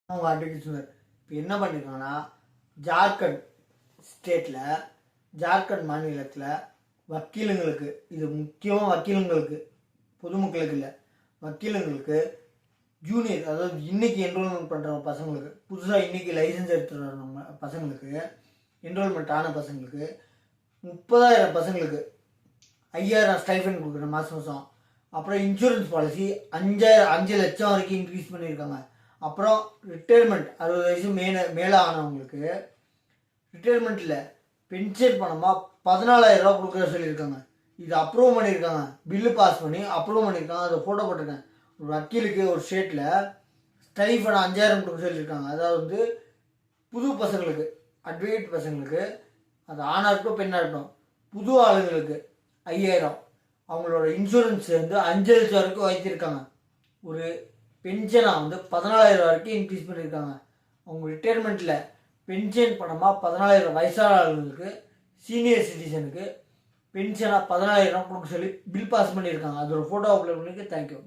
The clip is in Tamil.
அவங்க அட்வொகேட் சொன்னார். இப்போ என்ன பண்ணியிருக்காங்கன்னா, ஜார்க்கண்ட் ஸ்டேட்டில், ஜார்க்கண்ட் மாநிலத்தில் வக்கீலுங்களுக்கு, இது முக்கியமாக வக்கீலுங்களுக்கு, பொதுமக்களுக்கு இல்லை, வக்கீலுங்களுக்கு ஜூனியர், அதாவது இன்றைக்கி என்ரோல்மெண்ட் பண்ணுற பசங்களுக்கு, புதுசாக இன்றைக்கி லைசன்ஸ் எடுத்துகிட்டு வர பசங்களுக்கு, என்ரோல்மெண்ட் ஆன பசங்களுக்கு 30,000 பசங்களுக்கு 5,000 ஸ்டைஃபன் கொடுக்குறேன் மாதம். அப்புறம் இன்சூரன்ஸ் பாலிசி 5 லட்சம் வரைக்கும் இன்க்ரீஸ் பண்ணியிருக்காங்க. அப்புறம் ரிட்டையர்மெண்ட் 60 வயசு மேலே ஆனவங்களுக்கு ரிட்டையர்மெண்ட்டில் பென்ஷன் பணமாக 14,000 ரூபா கொடுக்குற சொல்லியிருக்காங்க. இது அப்ரூவ் பண்ணியிருக்காங்க, பில்லு பாஸ் பண்ணி அப்ரூவ் பண்ணியிருக்காங்க. அதை ஃபோட்டோ போட்டிருக்கேன். ஒரு வக்கீலுக்கு ஒரு ஸ்டேட்டில் ஸ்டைஃபன் 5,000 கொடுக்க சொல்லியிருக்காங்க. அதாவது புது பசங்களுக்கு, அட்வொகேட் பசங்களுக்கு, அது ஆணாக இருக்கட்டும் பெண்ணாக இருக்கட்டும், புது ஆளுங்களுக்கு 5,000, அவங்களோட இன்சூரன்ஸ் 5 லட்சம் வரைக்கும் வைத்திருக்காங்க. ஒரு பென்ஷனாக 14,000 வரைக்கும் இன்க்ரீஸ் பண்ணியிருக்காங்க. அவங்க ரிட்டையர்மெண்ட்டில் பென்ஷன் பணமாக 14,000, வயசான ஆளுங்களுக்கு, சீனியர் சிட்டிசனுக்கு பென்ஷனாக 14,000 கொடுக்க சொல்லி பில் பாஸ் பண்ணியிருக்காங்க. அதோட ஃபோட்டோ அப்ளை பண்ணிக்கு. தேங்க்யூ.